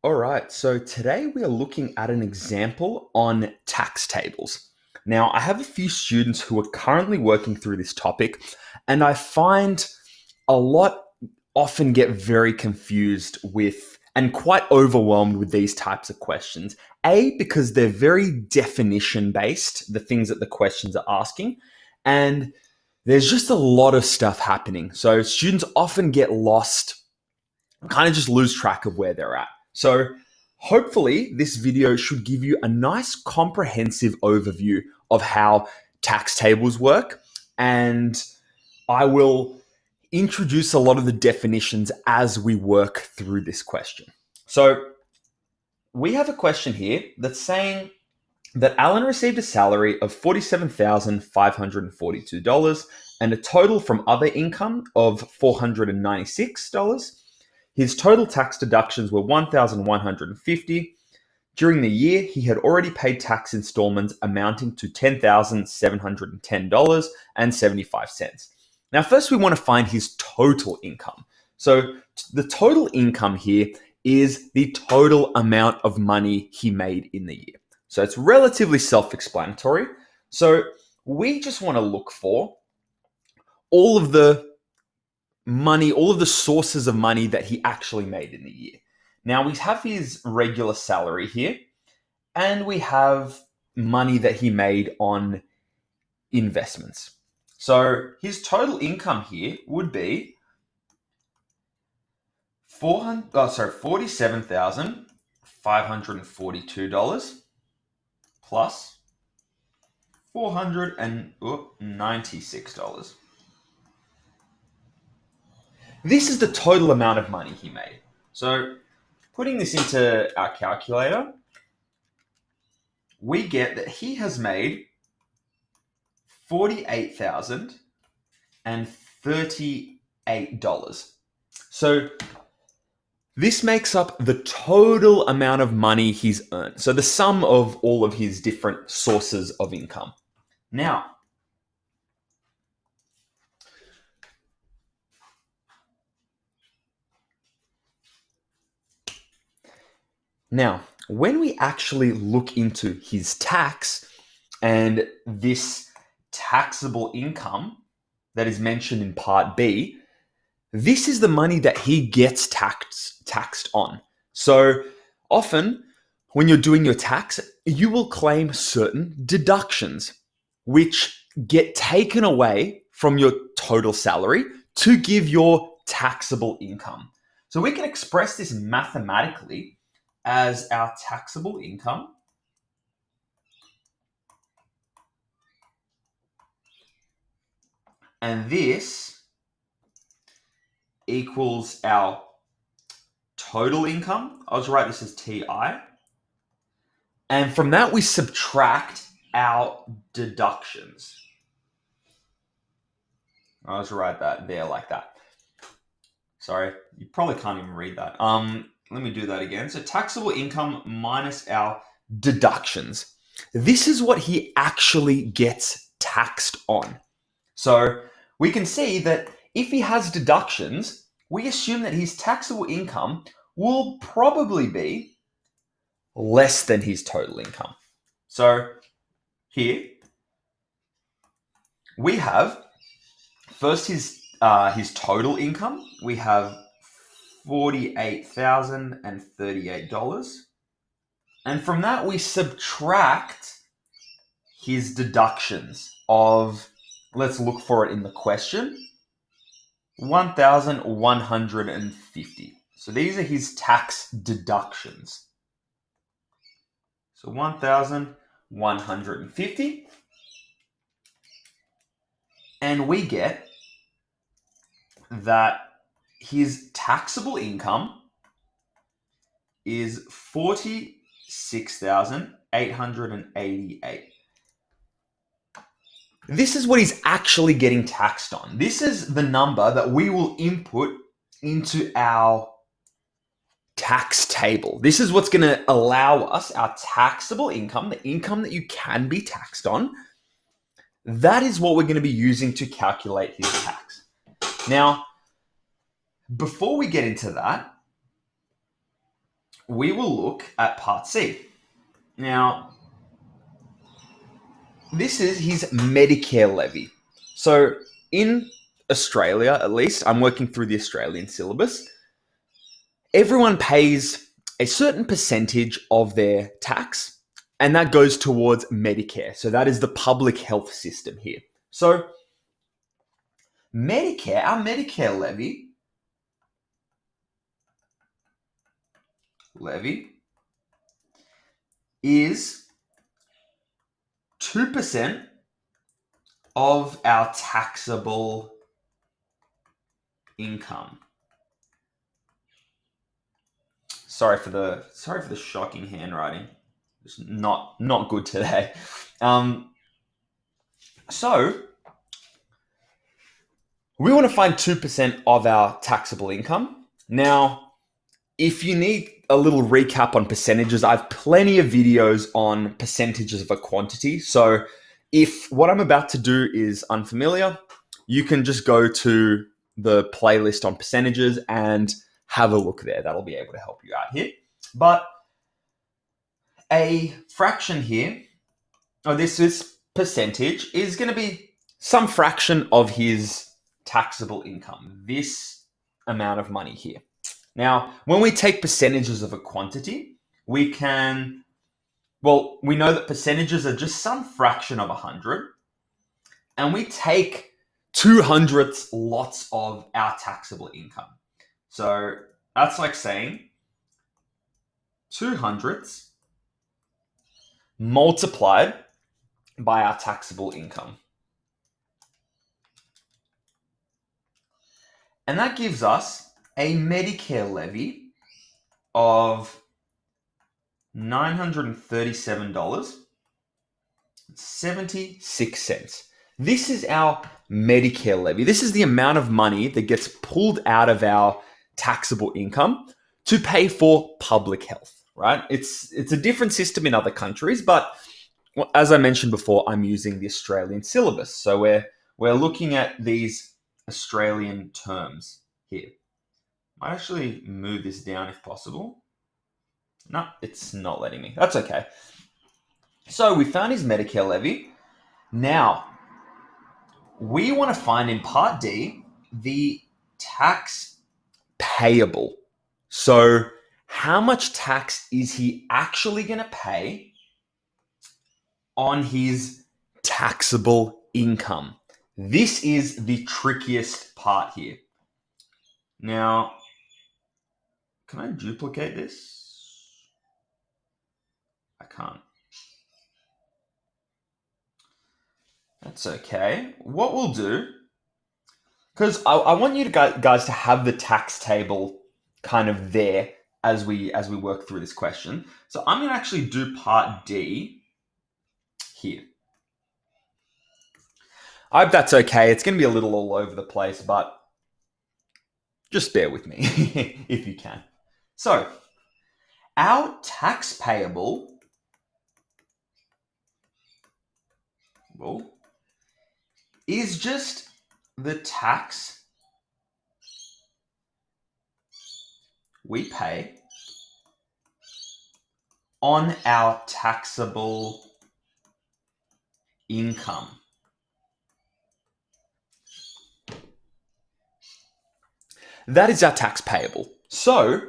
All right, so today we are looking at an example on tax tables. Now, I have a few students who are currently working through this topic, and I find a lot often get very confused with and quite overwhelmed with these types of questions. A, because they're very definition based, the things that the questions are asking, and there's just a lot of stuff happening. So students often get lost, kind of just lose track of where they're at. So hopefully this video should give you a nice comprehensive overview of how tax tables work, and I will introduce a lot of the definitions as we work through this question. So we have a question here that's saying that Alan received a salary of $47,542 and a total from other income of $496. His total tax deductions were $1,150. During the year, he had already paid tax installments amounting to $10,710.75. Now, first we want to find his total income. So the total income here is the total amount of money he made in the year. So it's relatively self-explanatory. So we just want to look for all of the money, all of the sources of money that he actually made in the year. Now we have his regular salary here, and we have money that he made on investments. So his total income here would be $47,542 plus $496. This is the total amount of money he made. So putting this into our calculator, we get that he has made $48,038. So this makes up the total amount of money he's earned. So the sum of all of his different sources of income. Now, when we actually look into his tax and this taxable income that is mentioned in Part B, this is the money that he gets taxed on. So often when you're doing your tax, you will claim certain deductions which get taken away from your total salary to give your taxable income. So we can express this mathematically as our taxable income and this equals our total income. I'll just write this as TI. And from that, we subtract our deductions. I'll just write that there like that. Sorry, you probably can't even read that. Let me do that again. So taxable income minus our deductions. This is what he actually gets taxed on. So we can see that if he has deductions, we assume that his taxable income will probably be less than his total income. So here we have first his total income. We have $48,038. And from that we subtract his deductions of, let's look for it in the question, 1,150. So these are his tax deductions. So 1,150. And we get that his taxable income is $46,888. This is what he's actually getting taxed on. This is the number that we will input into our tax table. This is what's going to allow us our taxable income, the income that you can be taxed on. That is what we're going to be using to calculate his tax. Now, before we get into that, we will look at part C. Now, this is his Medicare levy. So in Australia, at least, I'm working through the Australian syllabus, everyone pays a certain percentage of their tax, and that goes towards Medicare. So that is the public health system here. So Medicare, our Medicare levy is 2% of our taxable income. Sorry for the shocking handwriting. It's not good today. So we want to find 2% of our taxable income. Now, if you need a little recap on percentages, I have plenty of videos on percentages of a quantity. So if what I'm about to do is unfamiliar, you can just go to the playlist on percentages and have a look there. That'll be able to help you out here. But a fraction here, or this percentage, is going to be some fraction of his taxable income, this amount of money here. Now, when we take percentages of a quantity, we know that percentages are just some fraction of 100, and we take 2/100 lots of our taxable income. So that's like saying 2/100 multiplied by our taxable income. And that gives us a Medicare levy of $937.76. This is our Medicare levy. This is the amount of money that gets pulled out of our taxable income to pay for public health, right? It's a different system in other countries, but as I mentioned before, I'm using the Australian syllabus. So we're looking at these Australian terms here. Might actually move this down if possible. No, it's not letting me. That's okay. So we found his Medicare levy. Now, we want to find in Part D the tax payable. So how much tax is he actually going to pay on his taxable income? This is the trickiest part here. Now, can I duplicate this? I can't. That's okay. What we'll do, because I want you guys to have the tax table kind of there as we work through this question. So I'm going to actually do Part D here. I hope that's okay. It's going to be a little all over the place, but just bear with me if you can. So our tax payable is just the tax we pay on our taxable income. That is our tax payable. So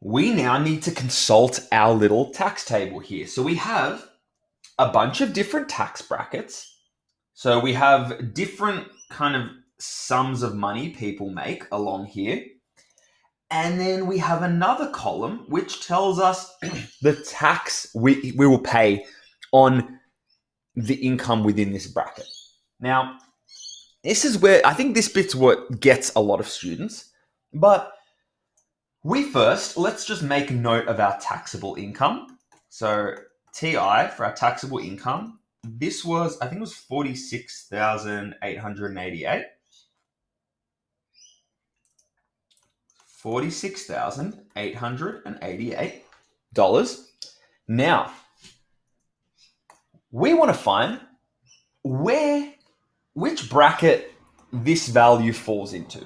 we now need to consult our little tax table here. So we have a bunch of different tax brackets. So we have different kind of sums of money people make along here. And then we have another column which tells us the tax we will pay on the income within this bracket. Now, this is where I think this bit's what gets a lot of students. But let's just make note of our taxable income. So TI for our taxable income, this was, I think it was $46,888. $46,888. Now, we want to find which bracket this value falls into.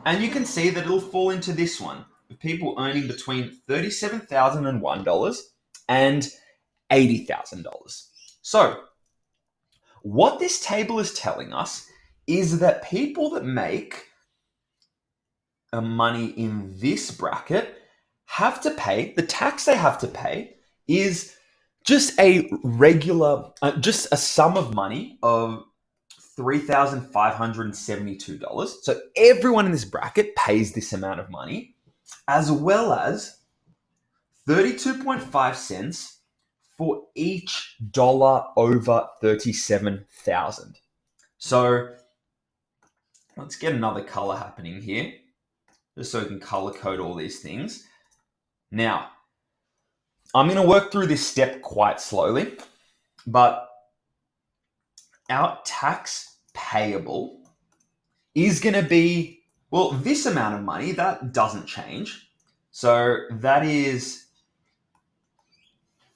And you can see that it'll fall into this one, of people earning between $37,001 and $80,000. So, what this table is telling us is that people that make money in this bracket have to pay, the tax they have to pay is just a regular, just a sum of money of $3,572. So everyone in this bracket pays this amount of money, as well as 32.5 cents for each dollar over 37,000. So let's get another color happening here, just so we can color code all these things. Now, I'm going to work through this step quite slowly, but our tax payable is going to be, well, this amount of money, that doesn't change. So that is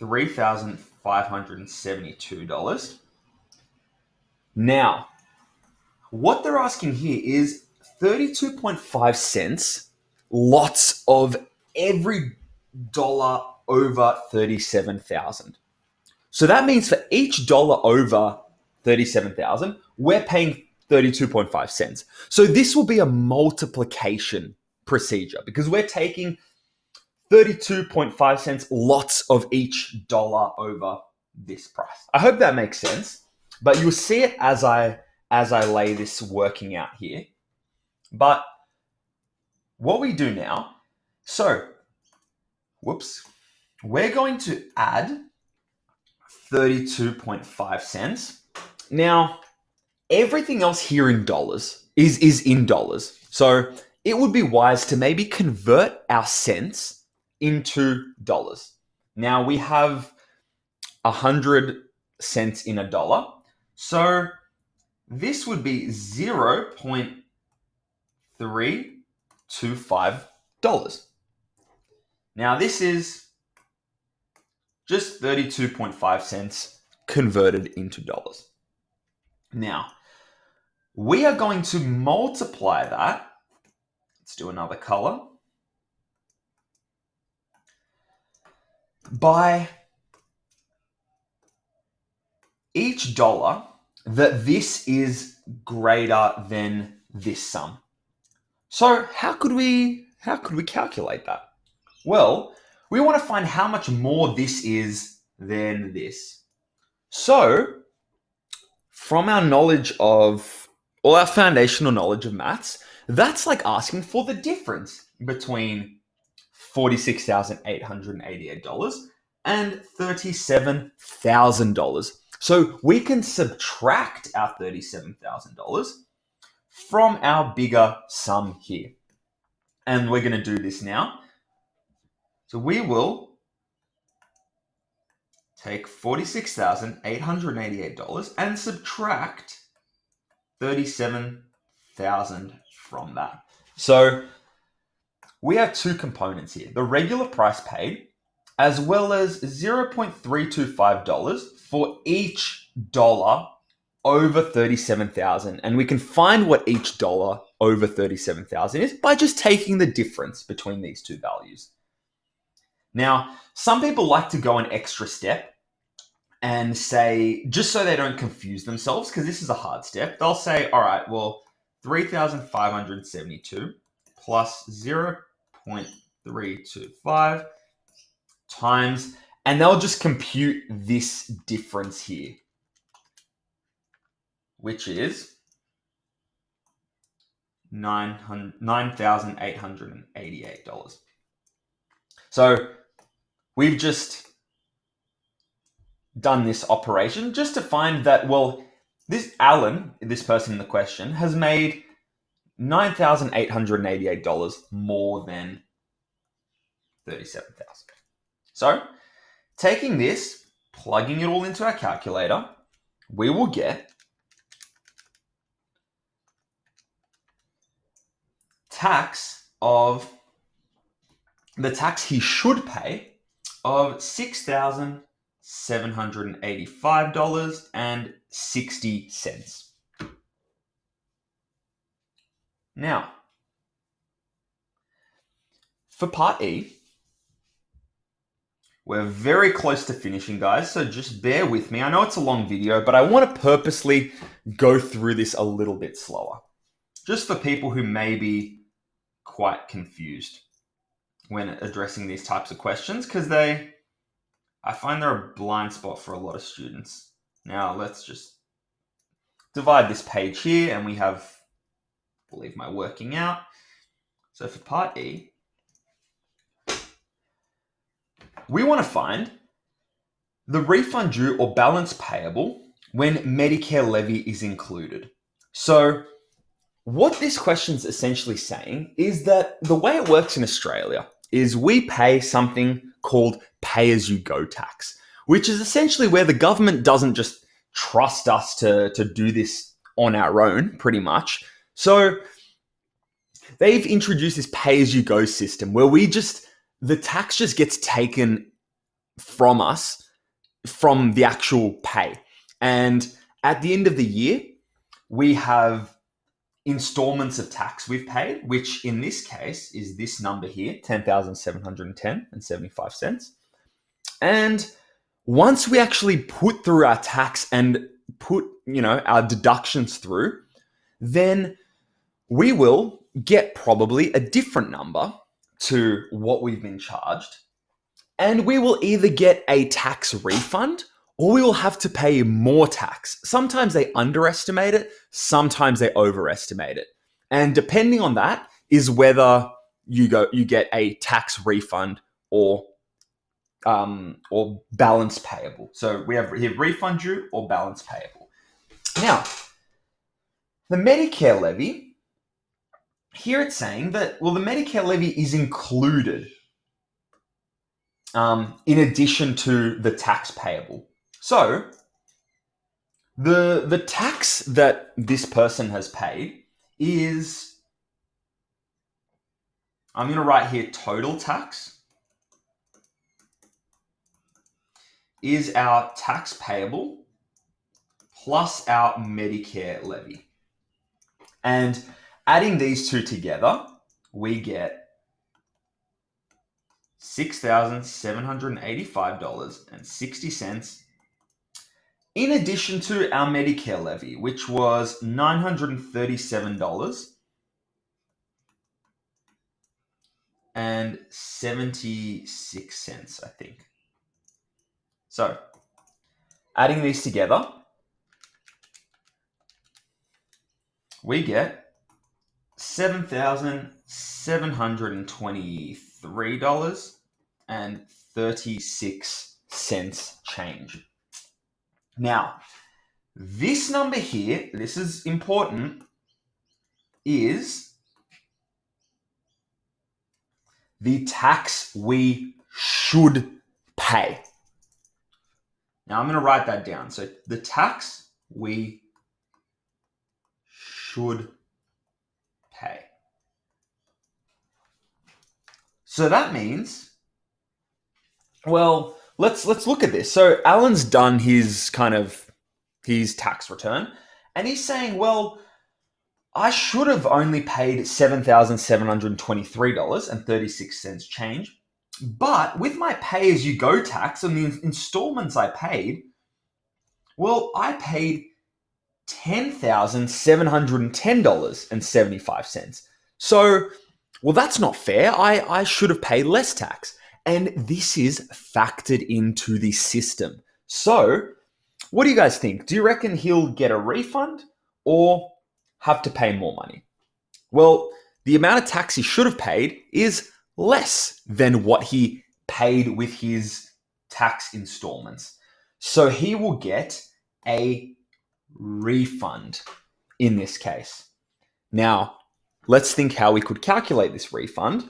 $3,572. Now, what they're asking here is 32.5 cents, lots of every dollar over 37,000. So that means for each dollar over 37,000, we're paying 32.5 cents. So this will be a multiplication procedure because we're taking 32.5 cents lots of each dollar over this price. I hope that makes sense, but you'll see it as I lay this working out here. But what we do now, so, we're going to add 32.5 cents. Now, everything else here in dollars is in dollars. So it would be wise to maybe convert our cents into dollars. Now we have 100 cents in a dollar. So this would be $0.325. Now this is just 32.5 cents converted into dollars. Now, we are going to multiply that. Let's do another color. By each dollar that this is greater than this sum. So how could we calculate that? Well, we want to find how much more this is than this. So, from our knowledge of, or our foundational knowledge of maths, that's like asking for the difference between $46,888 and $37,000. So we can subtract our $37,000 from our bigger sum here. And we're going to do this now. So we will take $46,888 and subtract $37,000 from that. So we have two components here, the regular price paid, as well as $0.325 for each dollar over 37,000. And we can find what each dollar over 37,000 is by just taking the difference between these two values. Now, some people like to go an extra step and say, just so they don't confuse themselves, because this is a hard step, they'll say, all right, well, 3,572 plus 0.325 times, and they'll just compute this difference here, which is $9,888. So we've just done this operation just to find that, well, this Alan, this person in the question, has made $9,888 more than 37,000. So taking this, plugging it all into our calculator, we will get the tax he should pay of $6,785.60. Now, For part E, we're very close to finishing, guys, so just bear with me. I know it's a long video, but I want to purposely go through this a little bit slower, just for people who may be quite confused when addressing these types of questions, because I find they're a blind spot for a lot of students. Now, let's just divide this page here, and we have, I believe, my working out. So for part E, we want to find the refund due or balance payable when Medicare levy is included. So what this question's essentially saying is that the way it works in Australia is we pay something called pay-as-you-go tax, which is essentially where the government doesn't just trust us to do this on our own, pretty much. So they've introduced this pay-as-you-go system where the tax just gets taken from us from the actual pay. And at the end of the year, we have installments of tax we've paid, which in this case is this number here, $10,710.75. And once we actually put through our tax and put, our deductions through, then we will get probably a different number to what we've been charged. And we will either get a tax refund or we will have to pay more tax. Sometimes they underestimate it, sometimes they overestimate it. And depending on that is whether you get a tax refund or balance payable. So we have here refund due or balance payable. Now, the Medicare levy, here it's saying that, the Medicare levy is included in addition to the tax payable. So the tax that this person has paid is, I'm going to write here total tax, is our tax payable plus our Medicare levy. And adding these two together, we get $6,785.60 in addition to our Medicare levy, which was $937.76, I think. So, adding these together, we get $7,723.36 change. Now, this number here, this is important, is the tax we should pay. Now, I'm going to write that down. So, the tax we should pay. So that means, let's look at this. So Alan's done his tax return, and he's saying, I should have only paid $7,723.36 change, but with my pay-as-you-go tax and the installments I paid, I paid $10,710.75. So, that's not fair. I should have paid less tax. And this is factored into the system. So, what do you guys think? Do you reckon he'll get a refund or have to pay more money? Well, the amount of tax he should have paid is less than what he paid with his tax installments. So he will get a refund in this case. Now, let's think how we could calculate this refund.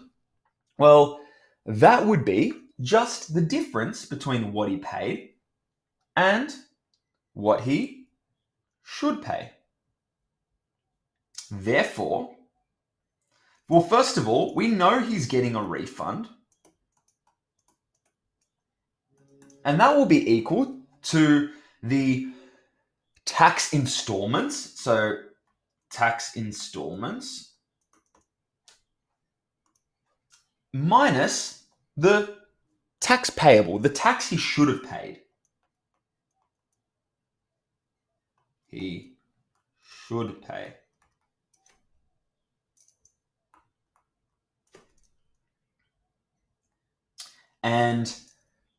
That would be just the difference between what he paid and what he should pay. Therefore, first of all, we know he's getting a refund, and that will be equal to the tax installments. So tax installments minus the tax payable, the tax he should have paid. He should pay. And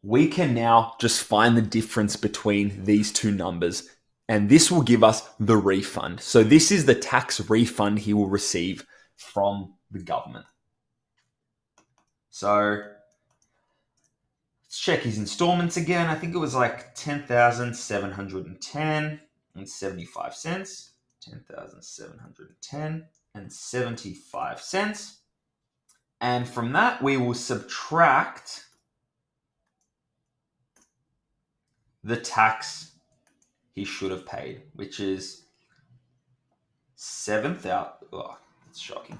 we can now just find the difference between these two numbers, and this will give us the refund. So this is the tax refund he will receive from the government. So let's check his installments again. I think it was like 10,710 and 75 cents. 10,710 and 75 cents. And from that, we will subtract the tax he should have paid, which is 7,000. Oh, that's shocking.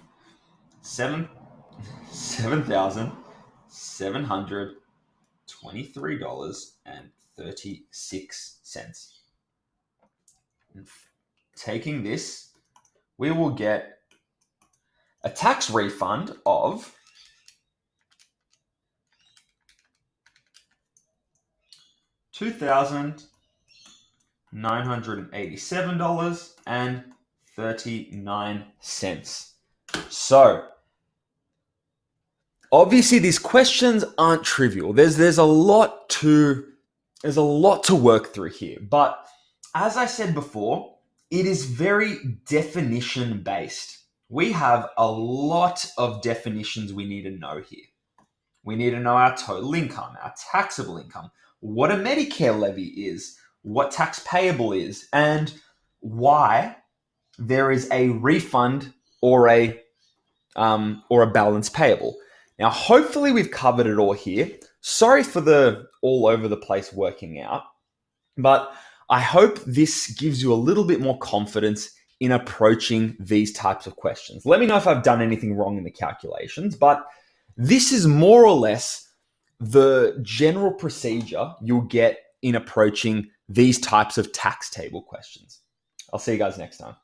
7,723.36. Taking this, we will get a tax refund of $2,987.39. So obviously these questions aren't trivial. There's a lot to work through here. But as I said before, it is very definition based. We have a lot of definitions we need to know here. We need to know our total income, our taxable income, what a Medicare levy is, what tax payable is, and why there is a refund or a balance payable. Now, hopefully we've covered it all here. Sorry for the all over the place working out, but I hope this gives you a little bit more confidence in approaching these types of questions. Let me know if I've done anything wrong in the calculations, but this is more or less the general procedure you'll get in approaching these types of tax table questions. I'll see you guys next time.